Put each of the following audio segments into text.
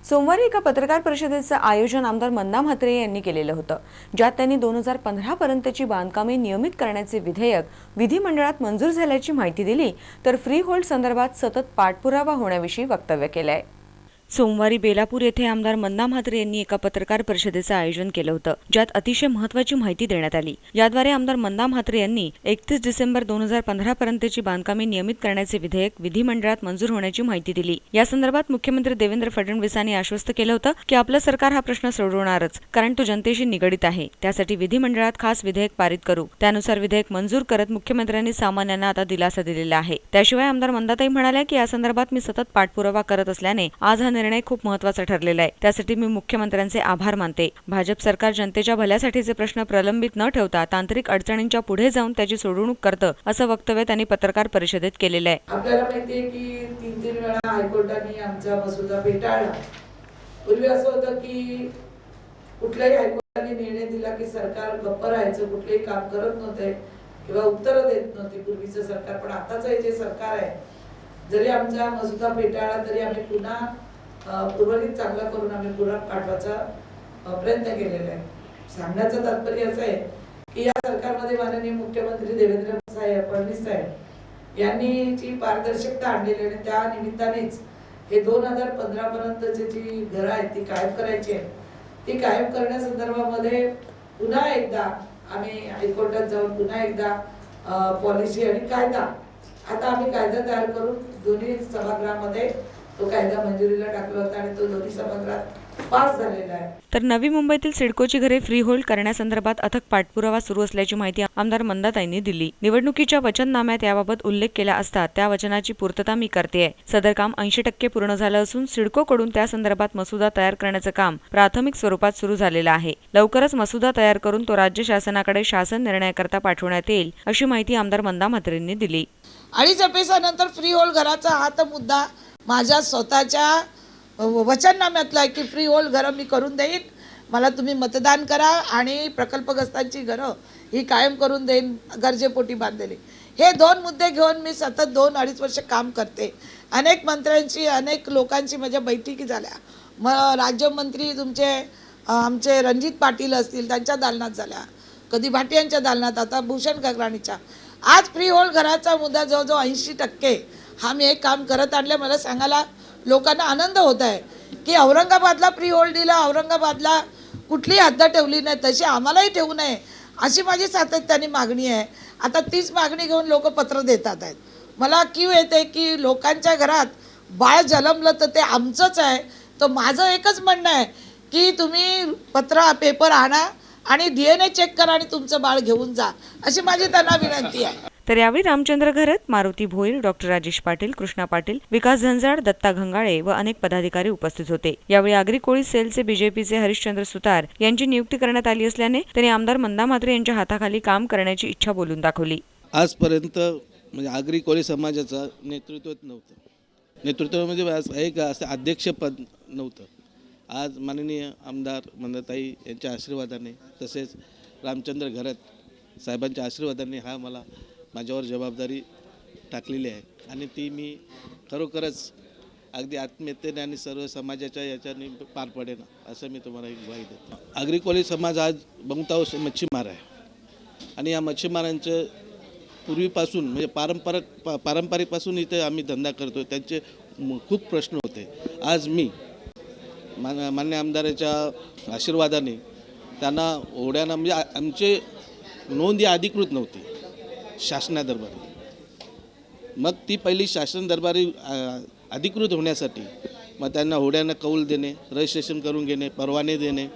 सोमवारी एका पत्रकार परिषदेचं आयोजन आमदार मंदा म्हात्रे यांनी केलेलं होतं, ज्यात त्यांनी 2015 पर्यंतची बांधकामे नियमित करण्याचे विधेयक विधिमंडळात मंजूर झाल्याची माहिती दिली, तर फ्री होल्ड संदर्भात सतत पाठपुरावा होण्याविषयी वक्तव्य केलंय। सोमवारी बेलापूर येथे आमदार मंदा म्हात्रे यांनी एका पत्रकार परिषदेचं आयोजन केलं होतं, ज्यात अतिशय महत्त्वाची माहिती देण्यात आली। याद्वारे आमदार मंदा म्हात्रे यांनी 31 डिसेंबर 2015 पर्यंतची बांधकामे नियमित करण्याचे विधेयक विधिमंडळात मंजूर होण्याची माहिती दिली। या संदर्भात मुख्यमंत्री देवेंद्र फडणवीसांनी आश्वस्त केलं होतं की आपलं सरकार हा प्रश्न सोडवणारच, कारण तो जनतेशी निगडित आहे। त्यासाठी विधिमंडळात खास विधेयक पारित करू। त्यानुसार विधेयक मंजूर करत मुख्यमंत्र्यांनी सामान्यांना आता दिलासा दिलेला आहे। त्याशिवाय आमदार मंदाताई म्हणाल्या की या संदर्भात मी सतत पाठपुरावा करत असल्याने आज हा निर्णय खूप महत्त्वाचा ठरलेला आहे। त्यासाठी मी मुख्यमंत्र्यांचे आभार मानते। भाजप सरकार जनतेच्या भल्यासाठीचे प्रश्न प्रलंबित न ठेवता तांत्रिक अडचणींच्या पुढे जाऊन त्याची सोडवणूक करतं, असं वक्तव्य त्यांनी पत्रकार परिषदेत केलेलं आहे। आपल्याला माहिती आहे की 3 वेळा हायकोर्टाने आमचा मसुदा फेटाळला। पूर्वी असं होतं की कुठल्याही हायकोर्टाने निर्णय दिला की सरकार गप्प राहायचं, कुठलेही काम करत नव्हते किंवा उत्तरं देत नव्हती पूर्वीचं सरकार। पण आताचं हे जे सरकार आहे, जरी आमचा मसुदा फेटाळला तरी आम्ही पुन्हा उर्वरित चांगला करून आम्ही पुन्हा पाठवायचा प्रयत्न केलेला आहे। सांगण्याचं तात्पर्य असं आहे की या सरकारमध्ये माननीय मुख्यमंत्री देवेंद्र फडणवीस साहेब यांनी जी पारदर्शकता आणलेली आहे, त्या निमित्तानेच हे 2015 पर्यंतची जी घरं आहेत ती कायम करायची आहेत। ती कायम करण्यासंदर्भामध्ये पुन्हा एकदा आम्ही हायकोर्टात जाऊन पुन्हा एकदा पॉलिसी आणि कायदा, आता आम्ही कायदा तयार करून दोन्ही सभागृहामध्ये तो कायदा मंजुरीला टाकला होता आणि तो दोन्ही सभागृहात पास झालेला आहे। तर नवी मुंबईतील सिडकोची घरे फ्री होल्ड करण्यासंदर्भात अथक पाठपुरावा सुरू असल्याची माहिती आमदार मंदाताईंनी दिली। निवडणुकीच्या वचननाम्यात याबाबत उल्लेख केला असता त्या वचनाची पूर्तता मी करतेय। सदर काम 80% पूर्ण झालं असून सिडकोकडून त्या संदर्भात मसुदा तयार करण्याचं काम प्राथमिक स्वरूपात सुरू झालेलं आहे। लवकरच मसुदा तयार करून तो राज्य शासनाकडे शासन निर्णयाकरता पाठवण्यात येईल, अशी माहिती आमदार मंदा म्हात्रेंनी दिली। 2.5 एप्रिलनंतर फ्री होल्ड घराचा हा तर मुद्दा माझ्या स्वतःच्या वचननाम्यातला आहे की फ्री होल्ड घरं मी करून देईन, मला तुम्ही मतदान करा आणि प्रकल्पग्रस्तांची घरं ही कायम करून देईन, गरजेपोटी बांधलेली। हे 2 मुद्दे घेऊन मी सतत 2-2.5 वर्ष काम करते। अनेक मंत्र्यांची, अनेक लोकांची माझ्या बैठकी झाल्या। राज्यमंत्री तुमचे आमचे रणजित पाटील असतील, त्यांच्या दालनात झाल्या, कधी भाटियांच्या दालनात, आता भूषण गगराणीच्या। आज फ्री होल्ड घराचा मुद्दा जवळजवळ 80% हा मी एक काम करत आणले। मला सांगायला लोकांना आनंद होत आहे की औरंगाबादला फ्री होल्ड दिला, औरंगाबादला कुठलीही हद्द ठेवली नाही, तशी आम्हालाही ठेवू नये अशी माझी सातत्याने मागणी आहे। आता तीच मागणी घेऊन लोक पत्र देतात आहेत। मला कीव येते की लोकांच्या घरात बाळ जन्मलं तर ते आमचंच आहे। तर माझं एकच म्हणणं आहे की तुम्ही पेपर आणा आणि DNA चेक करा आणि तुमचं बाळ घेऊन जा, अशी माझी त्यांना विनंती आहे। तर यावेळी रामचंद्र घरत, मारुती भोईर, डॉक्टर राजेश पाटील, कृष्णा पाटील, विकास झंजाड, दत्ता घंगाळे व अनेक पदाधिकारी उपस्थित होते। यावेळी आगरी कोळी सेलचे बीजेपीचे हरिश्चंद्र सुतार यांची नियुक्ती करण्यात आली असल्याने त्यांनी आमदार मंदा म्हात्रे यांच्या हाताखाली काम करण्याची इच्छा बोलून दाखवली। आजपर्यंत म्हणजे आगरी कोळी समाजाचं नेतृत्व नव्हतं, नेतृत्वामध्ये एक असं अध्यक्षपद नव्हतं। आज माननीय आमदार मंदाताई यांच्या आशीर्वादाने, तसेच रामचंद्र घरत साहेबांच्या आशीर्वादाने मला माझ्यावर जबाबदारी टाकलेली आहे आणि ती मी खरोखरच अगदी आत्मीयतेने आणि सर्व समाजाच्या याच्याने पार पडेन असं मी तुम्हाला एक ग्वाही देतो। आगरी कोळी समाज आज बहुतांश मच्छीमार आहे आणि या मच्छीमारांचं पूर्वीपासून म्हणजे पारंपरिकपासून इथे आम्ही धंदा करतो, त्यांचे खूप प्रश्न होते। आज मी मान्य आमदाराच्या आशीर्वादाने त्यांना ओढ्यानं, म्हणजे आमचे नोंद ही अधिकृत नव्हती शासनादरबारी, मग ती पहिली शासन दरबारी अधिकृत होण्यासाठी मग त्यांना होड्यानं कौल देणे, रजिस्ट्रेशन करून घेणे, परवाने देणे,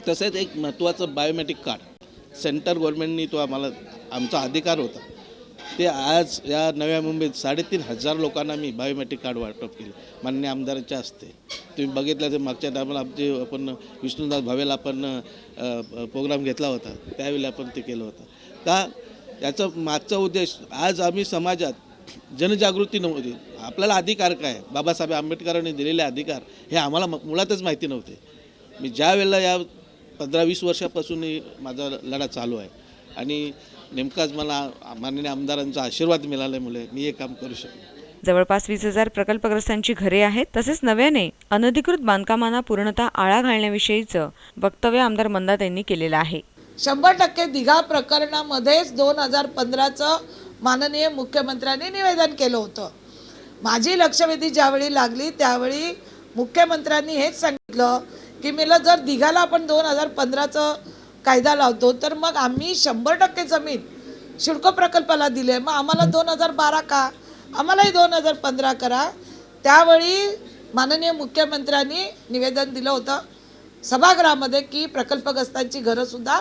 तसेच एक महत्त्वाचं बायोमेट्रिक कार्ड सेंट्रल गव्हर्नमेंटनी तो आमचा अधिकार होता। ते आज या नव्या मुंबईत 3,500 लोकांना मी बायोमेट्रिक कार्ड वाटप केले माननीय आमदारांच्या हस्ते। तुम्ही बघितलं ते मागच्या टायमाला आपण विष्णुदास भावेला आपण प्रोग्राम घेतला होता, त्यावेळी आपण ते केलं होतं। का याचा मागचा उद्देश, आज आम्ही समाजात जनजागृती नव्हती, आपल्याला अधिकार काय, बाबासाहेब आंबेडकरांनी दिलेले अधिकार हे आम्हाला मुळातच माहिती नव्हते। मी ज्या वेळेला या 15-20 वर्षापासून माझा लढा चालू आहे आणि नेमकाच मला माननीय आमदारांचा आशीर्वाद मिळाल्यामुळे मी हे काम करू शकलो। जवळपास 20,000 प्रकल्पग्रस्तांची घरे आहेत, तसेच नव्याने अनधिकृत बांधकामांना पूर्णतः आळा घालण्याविषयीचं वक्तव्य आमदार मंदात यांनी केलेलं आहे. 100% दिघा प्रकरणामध्येच 2015चं माननीय मुख्यमंत्र्यांनी निवेदन केलं होतं. माझी लक्षवेधी ज्यावेळी लागली त्यावेळी मुख्यमंत्र्यांनी हेच सांगितलं की मला जर दिघाला आपण 2015चं कायदा लावतो तर मग आम्ही 100% जमीन सिडको प्रकल्पाला दिले, मग आम्हाला 2012 का, आम्हालाही 2015 करा. त्यावेळी माननीय मुख्यमंत्र्यांनी निवेदन दिलं होतं सभागृहामध्ये की प्रकल्पग्रस्तांची घरंसुद्धा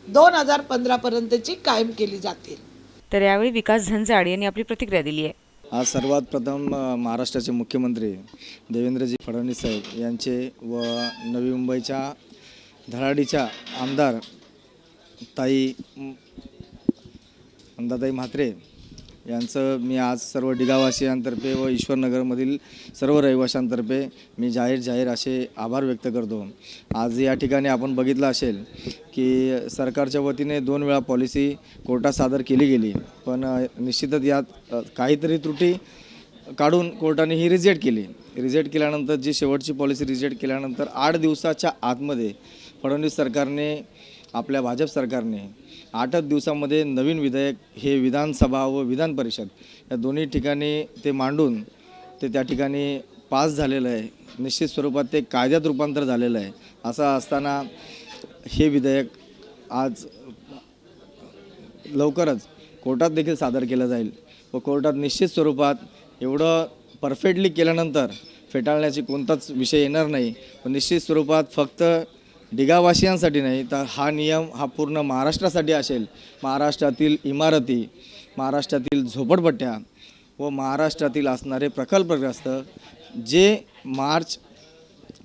2015 पर्यंतची कायम केली जातील. तर यावेळी विकास झंजाड यांनी आपली प्रतिक्रिया दिली आहे. आज सर्वात प्रथम महाराष्ट्राचे मुख्यमंत्री देवेंद्रजी फडणवीस साहेब यांचे व नवी मुंबईच्या धडाडीच्या आमदार ताई मंदाताई म्हात्रे यांचं मी आज सर्व दिघावासियांतर्फे व ईश्वरनगरमधील सर्व रहिवाशांतर्फे मी जाहीर असे आभार व्यक्त करतो. आज या ठिकाणी आपण बघितलं असेल की सरकारच्या वतीने 2 वेळा पॉलिसी कोर्टात सादर केली गेली, पण निश्चितच यात काहीतरी त्रुटी काढून कोर्टाने ही रिजेक्ट केली. रिजेक्ट केल्यानंतर जी शेवटची पॉलिसी रिजेक्ट केल्यानंतर 8 दिवसाच्या आतमध्ये फडणवीस सरकारने, आपल्या भाजप सरकारने 8 दिवसामध्ये नवीन विधेयक हे विधानसभा व विधान परिषद या दोन्ही ठिकाणी ते मांडून ते त्या ठिकाणी पास झालेलं आहे. निश्चित स्वरूपात ते कायद्यात रूपांतर झालेलं आहे. असं असताना हे विधेयक आज लवकरच कोर्टात देखील सादर केलं जाईल व कोर्टात निश्चित स्वरूपात एवढं परफेक्टली केल्यानंतर फेटाळण्याची कोणताच विषय येणार नाही. पण निश्चित स्वरूपात फक्त दिघावासियांसाठी नाही तर हा नियम हा पूर्ण महाराष्ट्रासाठी असेल. महाराष्ट्रातील इमारती, महाराष्ट्रातील झोपडपट्ट्या व महाराष्ट्रातील असणारे प्रकल्पग्रस्त जे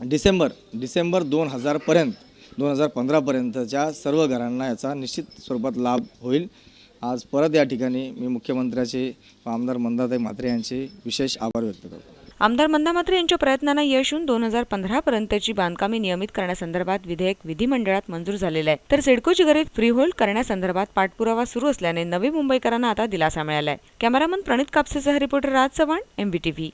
डिसेंबर 2015पर्यंतच्या सर्व घरांना याचा निश्चित स्वरूपात लाभ होईल. आज परत या ठिकाणी मी मुख्यमंत्र्याचे व आमदार मंदाताई म्हात्रे यांचे विशेष आभार व्यक्त करतो. आमदार मंदा म्हात्रे यांच्या प्रयत्नांना यश येऊन 2015 पर्यंतची बांधकामे नियमित करण्यासंदर्भात विधेयक विधिमंडळात मंजूर झालेलं आहे. तर सिडकोची घरे फ्रीहोल्ड करण्यासंदर्भात पाठपुरावा सुरू असल्याने नवी मुंबईकरांना आता दिलासा मिळाला आहे. कॅमेरामन प्रणित कापसेसह रिपोर्टर राज चव्हाण, MBTV.